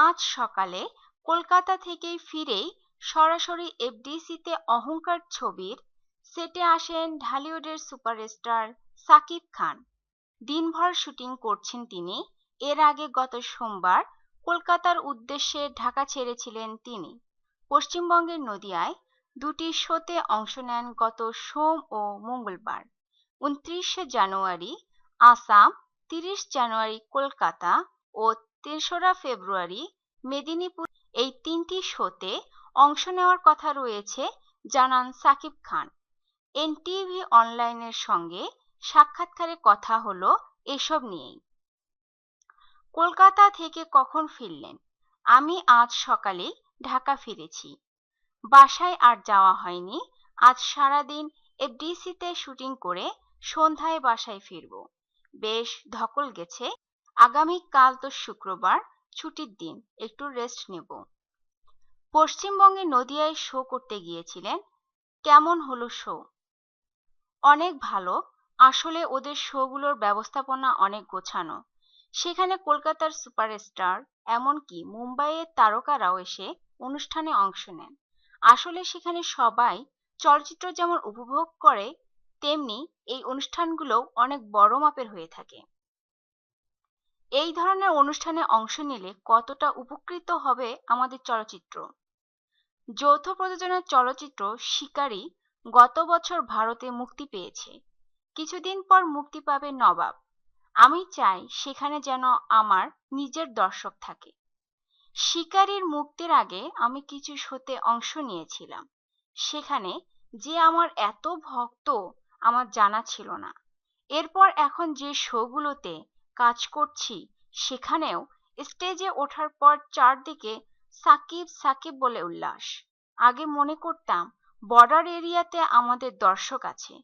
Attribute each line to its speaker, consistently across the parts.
Speaker 1: আজ সকালে কলকাতা থেকে ফিরেই সরাসরি এফডিসিতে অহংকার ছবির সেটে আসেন ঢালিউডের সুপারস্টার সাকিব খান। দিনভর শুটিং করছেন তিনি। এর আগে গত সোমবার কলকাতার উদ্দেশ্যে ঢাকা ছেড়েছিলেন তিনি। পশ্চিমবঙ্গের নদিয়ায় দুটি শোতে অংশ নেন গত সোম ও মঙ্গলবার। 29শে জানুয়ারি আসাম, 30 জানুয়ারি কলকাতা ও 3রা ফেব্রুয়ারি মেদিনীপুর, এই তিনটি শোতে অংশ নেওয়ার কথা রয়েছে জানান সাকিব খান। এনটিভি অনলাইনের সঙ্গে সাক্ষাৎকারে কথা হলো এসব নিয়েই। কলকাতা থেকে কখন ফিরলেন? আমি আজ সকালে ঢাকা ফিরেছি। বাসায় আর যাওয়া হয়নি। আজ সারাদিন এফডিসিতে শুটিং করে সন্ধ্যায় বাসায় ফিরব। বেশ ধকল গেছে। আগামীকাল তো শুক্রবার, ছুটির দিন, একটু রেস্ট নেব। পশ্চিমবঙ্গে নদিয়ায় শো করতে গিয়েছিলেন। কেমন হলো শো? অনেক ভালো। আসলে ওদের শোগুলোর ব্যবস্থাপনা অনেক গোছানো। সেখানে কলকাতার সুপারস্টার, এমনকি মুম্বাইয়ের তারকারাও এসে অনুষ্ঠানে অংশ নেন। আসলে সেখানে সবাই চলচ্চিত্র যেমন উপভোগ করে, তেমনি এই অনুষ্ঠানগুলোও অনেক বড় মাপের হয়ে থাকে। এই ধরনের অনুষ্ঠানে অংশ নিলে কতটা উপকৃত হবে আমাদের চলচ্চিত্র? যৌথ প্রযোজনার চলচ্চিত্র শিকারী গত বছর ভারতে মুক্তি পেয়েছে। কিছুদিন পর মুক্তি পাবে নবাব। আমি চাই সেখানে যেন আমার নিজের দর্শক থাকে। শিকারীর মুক্তির আগে আমি কিছু শোতে অংশ নিয়েছিলাম। সেখানে যে আমার এত ভক্ত আমার জানা ছিল না। এরপর এখন যে শোগুলোতে কাজ করছি সেখানেও স্টেজে ওঠার পর চারদিকে সাকিব সাকিব বলে উল্লাস। আগে মনে করতাম বর্ডার এরিয়াতে আমাদের দর্শক আছে,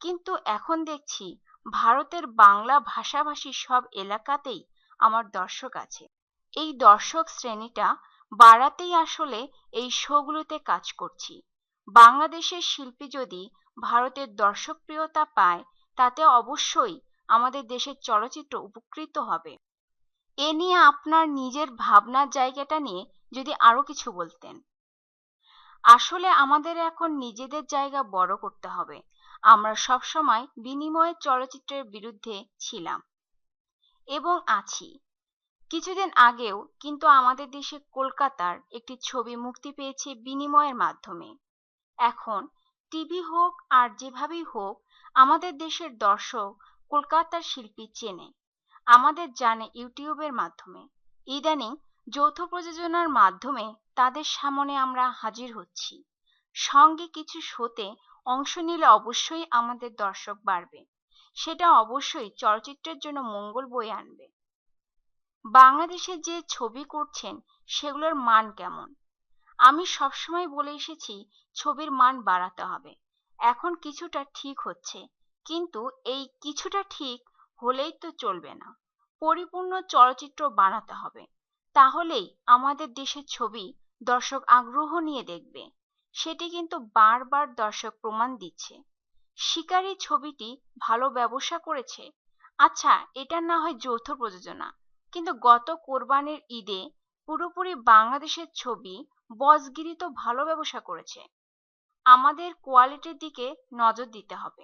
Speaker 1: কিন্তু এখন দেখছি ভারতের বাংলা ভাষাভাষী সব এলাকাতেই আমার দর্শক আছে। এই দর্শক শ্রেণীটা বাড়াতেই আসলে এই শোগুলোতে কাজ করছি। বাংলাদেশের শিল্পী যদি ভারতের দর্শকপ্রিয়তা পায়, তাতে অবশ্যই আমাদের দেশের চলচ্চিত্র উপকৃত হবে। এ নিয়ে আপনার নিজের ভাবনার জায়গাটা নিয়ে যদি আরো কিছু বলতেন। আসলে আমাদের এখন নিজেদের জায়গা বড় করতে হবে। আমরা সবসময় বিনিময়ের চলচ্চিত্রের বিরুদ্ধে ছিলাম এবং আছি। কিছুদিন আগেও কিন্তু আমাদের দেশে কলকাতার একটি ছবি মুক্তি পেয়েছে বিনিময়ের মাধ্যমে। এখন টিভি হোক আর যেভাবেই হোক, আমাদের দেশের দর্শক কলকাতার শিল্পী চেনে, আমাদের জানে ইউটিউবের মাধ্যমে। ইদানিং যৌথ প্রযোজনার মাধ্যমে তাদের সামনে আমরা হাজির হচ্ছি। সঙ্গে কিছু শোতে অংশ নিলে অবশ্যই আমাদের দর্শক বাড়বে। সেটা অবশ্যই চলচ্চিত্রের জন্য মঙ্গল বয়ে আনবে। বাংলাদেশে যে ছবি করছেন সেগুলোর মান কেমন? আমি সবসময় বলে এসেছি ছবির মান বাড়াতে হবে। এখন কিছুটা ঠিক হচ্ছে, কিন্তু এই কিছুটা ঠিক হলেই তো চলবে না। পরিপূর্ণ চলচ্চিত্র বানাতে হবে। তাহলেই আমাদের দেশের ছবি দর্শক আগ্রহ নিয়ে দেখবে। সেটি কিন্তু বারবার দর্শক প্রমাণ দিচ্ছে। শিকারী ছবিটি ভালো ব্যবসা করেছে। আচ্ছা, এটা না হয় যৌথ প্রযোজনা, কিন্তু গত কোরবানির ঈদে পুরোপুরি বাংলাদেশের ছবি বসগিরি তো ভালো ব্যবসা করেছে। আমাদের কোয়ালিটির দিকে নজর দিতে হবে।